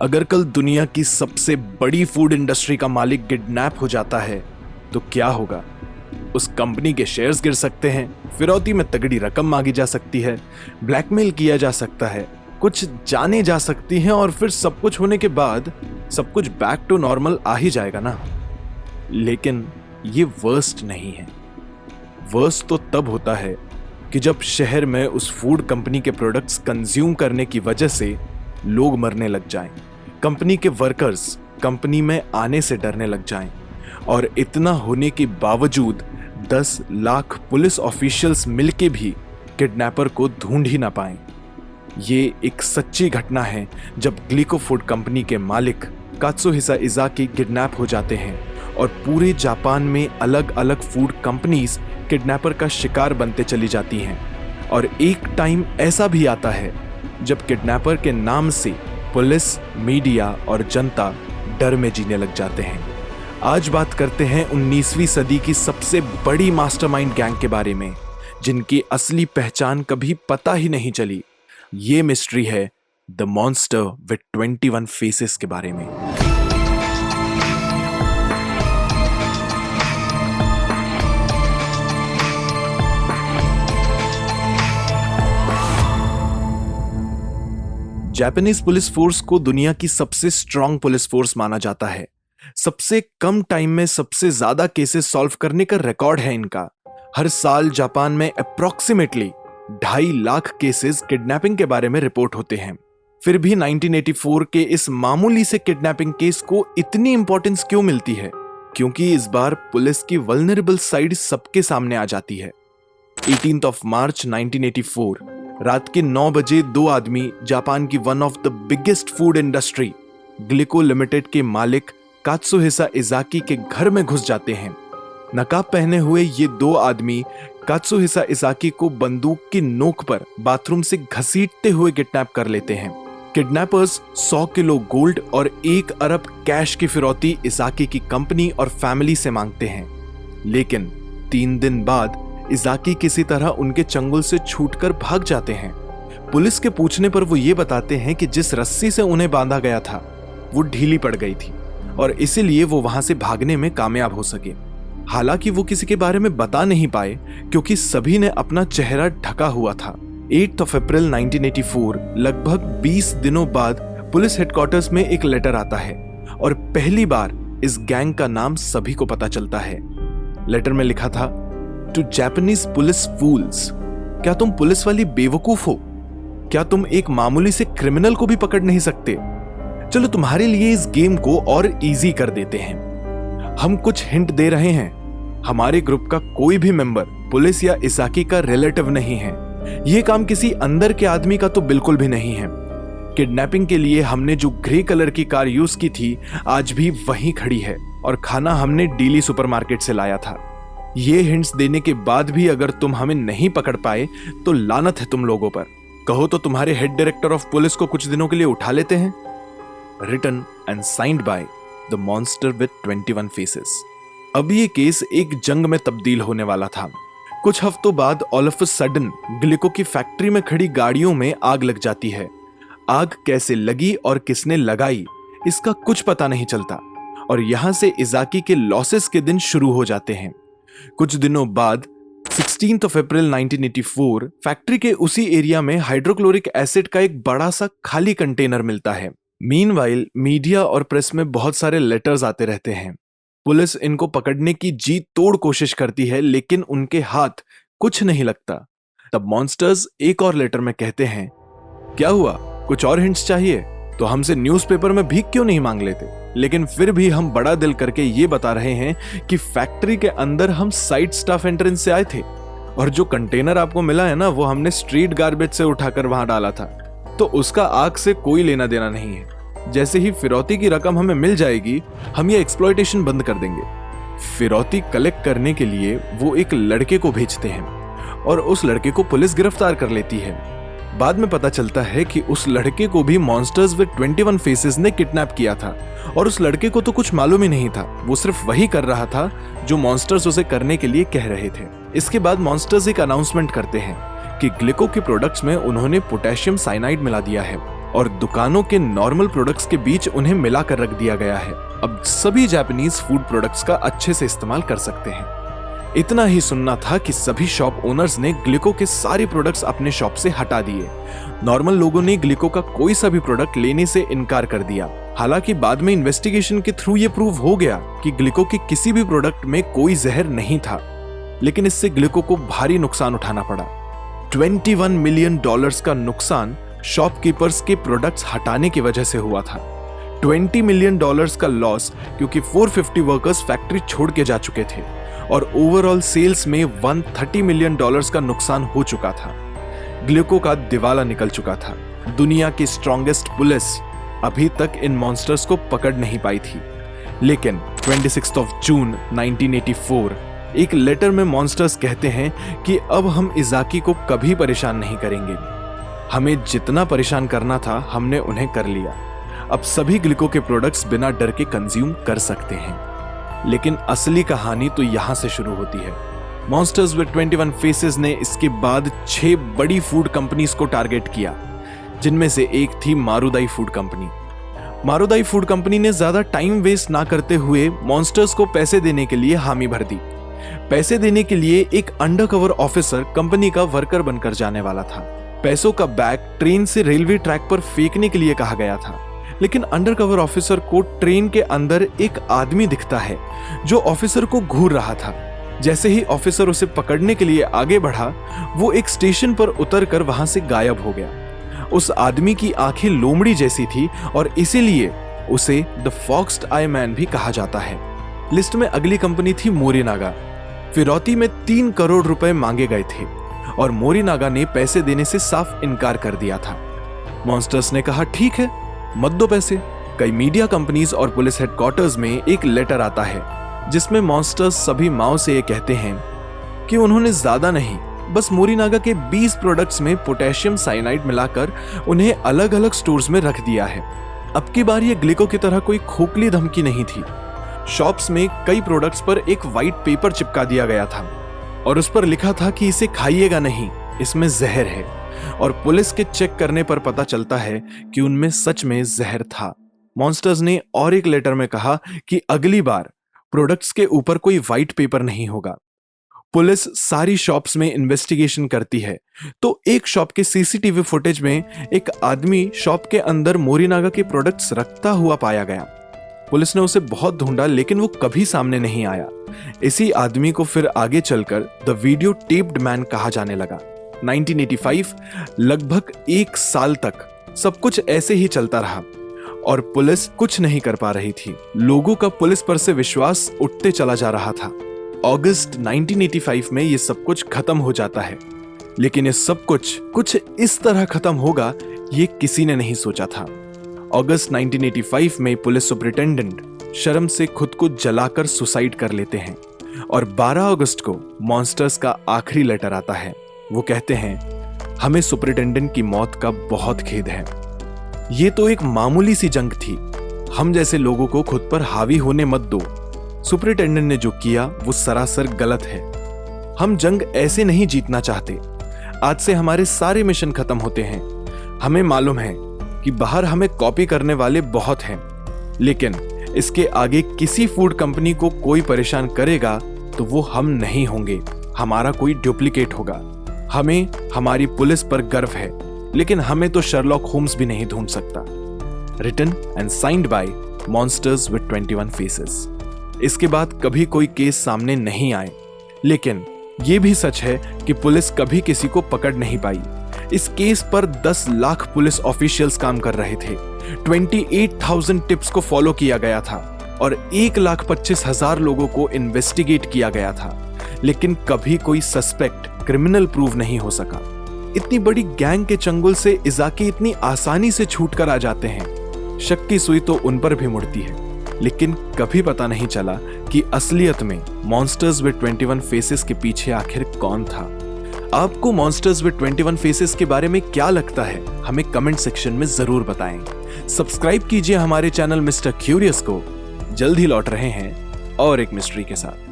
अगर कल दुनिया की सबसे बड़ी फूड इंडस्ट्री का मालिक किडनैप हो जाता है तो क्या होगा? उस कंपनी के शेयर्स गिर सकते हैं, फिरौती में तगड़ी रकम मांगी जा सकती है, ब्लैकमेल किया जा सकता है, कुछ जाने जा सकती हैं और फिर सब कुछ होने के बाद सब कुछ बैक टू नॉर्मल आ ही जाएगा ना। लेकिन ये वर्स्ट नहीं है। वर्स्ट तो तब होता है कि जब शहर में उस फूड कंपनी के प्रोडक्ट्स कंज्यूम करने की वजह से लोग मरने लग जाएं, कंपनी के वर्कर्स कंपनी में आने से डरने लग जाएं, और इतना होने के बावजूद 10 लाख पुलिस ऑफिशियल्स मिलके भी किडनैपर को ढूंढ ही ना पाएं। ये एक सच्ची घटना है जब ग्लिको फूड कंपनी के मालिक कात्सुहिसा इज़ाकी किडनैप हो जाते हैं और पूरे जापान में अलग अलग फूड कंपनीज किडनैपर का शिकार बनते चली जाती हैं। और एक टाइम ऐसा भी आता है जब किडनैपर के नाम से पुलिस, मीडिया और जनता डर में जीने लग जाते हैं। आज बात करते हैं 19वीं सदी की सबसे बड़ी मास्टरमाइंड गैंग के बारे में, जिनकी असली पहचान कभी पता ही नहीं चली। ये मिस्ट्री है द मॉन्स्टर विद 21 फेसेस के बारे में। जापानीज पुलिस फोर्स को दुनिया की सबसे स्ट्रांग पुलिस फोर्स माना जाता है। सबसे कम टाइम में सबसे ज्यादा केसेस सॉल्व करने का रिकॉर्ड है इनका। हर साल जापान में अप्रॉक्सीमेटली 2.5 लाख केसेस किडनैपिंग के बारे में रिपोर्ट होते हैं। फिर भी 1984 के इस मामूली से किडनैपिंग केस को इतनी इंपॉर्टेंस क्यों मिलती है? क्योंकि इस बार पुलिस की वल्नरेबल साइड सबके सामने आ जाती है। 18 मार्च 1984 रात के 9 बजे 2 आदमी जापान की one of the biggest food industry Glico limited के मालिक कात्सुहिसा इज़ाकी के घर में घुस जाते हैं। नकाब पहने हुए ये 2 आदमी कात्सुहिसा इज़ाकी को बंदूक की नोक पर बाथरूम से घसीटते हुए किडनैप कर लेते हैं। किडनैपर्स 100 किलो गोल्ड और 1 अरब कैश की फिरौती इज़ाकी की कंपनी और फैमिली से मांगते हैं। लेकिन 3 दिन बाद इज़ाकी किसी तरह उनके चंगुल से छूटकर भाग जाते हैं। पुलिस के पूछने पर वो ये बताते हैं कि जिस रस्सी से उन्हें बांधा गया था वो ढीली पड़ गई थी और इसीलिए वो वहां से भागने में कामयाब हो सके। हालांकि वो किसी के बारे में बता नहीं पाए क्योंकि सभी ने अपना चेहरा ढका हुआ था। 8 अप्रैल 1984 लगभग 20 दिनों बाद पुलिस हेडक्वार्टर्स में एक लेटर आता है और पहली बार इस गैंग का नाम सभी को पता चलता है। लेटर में लिखा था, टू जापानीज पुलिस फूल्स, क्या तुम पुलिस वाली बेवकूफ हो? क्या तुम एक मामूली से क्रिमिनल को भी पकड़ नहीं सकते? चलो तुम्हारे लिए इस गेम को और इजी कर देते हैं। हम कुछ हिंट दे रहे हैं। हमारे ग्रुप का कोई भी मेंबर पुलिस या इज़ाकी का रिलेटिव नहीं है। यह काम किसी अंदर के आदमी का तो बिल्कुल भी नहीं है। किडनैपिंग के लिए हमने जो ग्रे कलर की कार यूज की थी आज भी वहीं खड़ी है और खाना हमने डीली सुपरमार्केट से लाया था। ये हिंट्स देने के बाद भी अगर तुम हमें नहीं पकड़ पाए तो लानत है तुम लोगों पर। कहो तो तुम्हारे हेड डायरेक्टर ऑफ पुलिस को कुछ दिनों के लिए उठा लेते हैं। Written and signed by the monster with 21 faces. अब ये केस एक जंग में तब्दील होने वाला था। कुछ हफ्तों बाद ऑल ऑफ अ सडन ग्लिको की फैक्ट्री में खड़ी गाड़ियों में आग लग जाती है। आग कैसे लगी और किसने लगाई इसका कुछ पता नहीं चलता और यहां से इज़ाकी के लॉसेस के दिन शुरू हो जाते हैं। कुछ दिनों बाद 16 अप्रैल 1984 फैक्ट्री के उसी एरिया में हाइड्रोक्लोरिक एसिड का एक बड़ा सा खाली कंटेनर मिलता है। मीनवाइल मीडिया और प्रेस में बहुत सारे लेटर्स आते रहते हैं। पुलिस इनको पकड़ने की जी तोड़ कोशिश करती है लेकिन उनके हाथ कुछ नहीं लगता। तब मॉन्स्टर्स एक और लेटर में कहते हैं, क्या हुआ, कुछ और हिंट्स चाहिए तो हमसे न्यूज़पेपर में भीख क्यों नहीं मांग लेते? लेकिन फिर भी हम बड़ा दिल करके ये बता रहे हैं कि फैक्ट्री के अंदर हम साइड स्टाफ एंट्रेंस से आए थे और जो कंटेनर आपको मिला है ना वो हमने स्ट्रीट गार्बेज से उठाकर वहां डाला था, तो उसका आग से कोई लेना देना नहीं है। जैसे ही फिरौती की रकम हमें मिल जाएगी हम ये एक्सप्लॉयटेशन बंद कर देंगे। फिरौती कलेक्ट करने के लिए वो एक लड़के को भेजते हैं और उस लड़के को पुलिस गिरफ्तार कर लेती है। बाद में पता चलता है कि उस लड़के को भी मॉन्स्टर्स विद 21 फेसेस ने किडनैप किया था और उस लड़के को तो कुछ मालूम ही नहीं था। वो सिर्फ वही कर रहा था जो मॉन्स्टर्स उसे करने के लिए कह रहे थे। इसके बाद मॉन्स्टर्स एक अनाउंसमेंट करते हैं कि ग्लिको के प्रोडक्ट्स में उन्होंने पोटेशियम साइनाइड मिला दिया है और दुकानों के नॉर्मल प्रोडक्ट्स के बीच उन्हें मिलाकर रख दिया गया है। अब सभी जापानीज फूड प्रोडक्ट्स का अच्छे से इस्तेमाल कर सकते हैं। इतना ही सुनना था कि सभी शॉप ओनर्स ने ग्लिको के सारे प्रोडक्ट्स अपने शॉप से हटा दिए। नॉर्मल लोगों ने ग्लिको का कोई सा भी प्रोडक्ट लेने से इनकार कर दिया। हालांकि बाद में इन्वेस्टिगेशन के थ्रू ये प्रूव हो गया कि ग्लिको के किसी भी प्रोडक्ट में कोई जहर नहीं था, लेकिन इससे ग्लिको को भारी नुकसान उठाना पड़ा। $21 मिलियन का नुकसान शॉपकीपर्स के प्रोडक्ट्स हटाने की वजह से हुआ था। $20 मिलियन का लॉस क्योंकि 450 वर्कर्स फैक्ट्री छोड़ के जा चुके थे और ओवरऑल सेल्स में $130 मिलियन का नुकसान हो चुका था। ग्लिको का दिवाला निकल चुका था। दुनिया की स्ट्रॉन्गेस्ट पुलिस अभी तक इन मॉन्स्टर्स को पकड़ नहीं पाई थी, लेकिन 26 जून 1984 एक लेटर में मॉन्स्टर्स कहते हैं कि अब हम इजाकी को कभी परेशान नहीं करेंगे। हमें जितना परेशान करना था हमने उन्हें कर लिया। अब सभी ग्लिको के प्रोडक्ट्स बिना डर के कंज्यूम कर सकते हैं। लेकिन असली कहानी तो यहां से शुरू होती है। मॉन्स्टर्स विद 21 फेसेस ने इसके बाद 6 बड़ी फूड कंपनीज को टारगेट किया, जिनमें से एक थी मारुदाई फूड कंपनी। मारुदाई फूड कंपनी ने ज्यादा टाइम वेस्ट ना करते हुए मॉन्स्टर्स को पैसे देने के लिए हामी भर दी। पैसे देने के लिए एक अंडरकवर ऑफिसर कंपनी का वर्कर बनकर जाने वाला था। पैसों का बैग ट्रेन से रेलवे ट्रैक पर फेंकने के लिए कहा गया था, लेकिन अंडरकवर ऑफिसर को ट्रेन के अंदर एक आदमी दिखता है जो ऑफिसर को घूर रहा था। जैसे ही ऑफिसर उसे पकड़ने के लिए आगे बढ़ा, वो एक स्टेशन पर उतरकर वहां से गायब हो गया। उस आदमी की आंखें लोमड़ी जैसी थी और इसीलिए उसे द फॉक्स्ड आई मैन भी कहा जाता है। लिस्ट में अगली कंपनी थी मोरिनागा। फिरौती में 3 करोड़ रुपए मांगे गए थे और मोरिनागा ने पैसे देने से साफ इनकार कर दिया था। मॉन्स्टर्स ने कहा ठीक है, मत दो पैसे। कई मीडिया कंपनीज और पुलिस हेडक्वार्टर्स में एक लेटर आता है जिसमें मॉन्स्टर्स सभी माओ से ये कहते हैं कि उन्होंने ज्यादा नहीं, बस मोरिनागा के 20 प्रोडक्ट्स में पोटेशियम साइनाइड मिलाकर उन्हें अलग अलग स्टोर्स में रख दिया है। अब की बार ये ग्लिको की तरह कोई खोखली धमकी नहीं थी। शॉप्स में कई प्रोडक्ट्स पर एक व्हाइट पेपर चिपका दिया गया था और उस पर लिखा था कि इसे खाइएगा नहीं, इसमें जहर है। और पुलिस के चेक करने पर पता चलता है कि उनमें सच में जहर था। मॉन्स्टर्स ने और एक लेटर में कहा कि अगली बार प्रोडक्ट्स के ऊपर कोई व्हाइट पेपर नहीं होगा। पुलिस सारी शॉप्स में इन्वेस्टिगेशन करती है तो एक शॉप के सीसीटीवी फुटेज में एक आदमी शॉप के अंदर मोरिनागा के प्रोडक्ट्स रखता हुआ पाया गया। पुलिस ने उसे बहुत ढूंढा लेकिन वो कभी सामने नहीं आया। इसी आदमी को फिर आगे चलकर द वीडियो टेप्ड मैन कहा जाने लगा। 1985 लगभग 1 साल तक सब कुछ ऐसे ही चलता रहा और पुलिस कुछ नहीं कर पा रही थी। लोगों का पुलिस पर से विश्वास उठते चला जा रहा था। अगस्त 1985 में ये सब कुछ खत्म हो जाता है, लेकिन ये सब कुछ इस तरह खत्म होगा ये किसी ने नहीं सोचा था। अगस्त 1985 में पुलिस सुपरिटेंडेंट शर्म से खुद को जलाकर सुसाइड कर लेते हैं और 12 अगस्त को मॉन्स्टर्स का आखिरी लेटर आता है। वो कहते हैं, हमें सुपरिटेंडेंट की मौत का बहुत खेद है। ये तो एक मामूली सी जंग थी, हम जैसे लोगों को खुद पर हावी होने मत दो। सुपरिटेंडेंट ने जो किया वो सरासर गलत है। हम जंग ऐसे नहीं जीतना चाहते। आज से हमारे सारे मिशन खत्म होते हैं। हमें मालूम है कि बाहर हमें कॉपी करने वाले बहुत हैं, लेकिन इसके आगे किसी फूड कंपनी को कोई परेशान करेगा तो वो हम नहीं होंगे, हमारा कोई डुप्लीकेट होगा। हमें हमारी पुलिस पर गर्व है, लेकिन हमें तो शर्लॉक होम्स भी नहीं ढूंढ सकता। Written and signed by monsters with 21 faces. इसके बाद कभी कोई केस सामने नहीं आए, लेकिन यह भी सच है कि पुलिस कभी किसी को पकड़ नहीं पाई। इस केस पर 10 लाख पुलिस ऑफिशियल्स काम कर रहे थे। 28,000 टिप्स को फॉलो किया गया था और 1,25,000 लोगों को इन्वेस्टिगेट किया गया था, लेकिन कभी कोई सस्पेक्ट क्रिमिनल प्रूव नहीं हो सका। इतनी बड़ी गैंग के चंगुल से इजाकी इतनी आसानी से छूट कर आ जाते हैं। शक की सुई तो उन पर भी मुड़ती है, लेकिन कभी पता नहीं चला कि असलियत में मॉन्स्टर्स विद 21 फेसेस के पीछे आखिर कौन था। आपको मॉन्स्टर्स विद 21 फेसेस के बारे में क्या लगता है, हमें कमेंट सेक्शन में जरूर बताएं। सब्सक्राइब कीजिए हमारे चैनल मिस्टर क्यूरियस को। जल्द ही लौट रहे हैं और एक मिस्ट्री के साथ।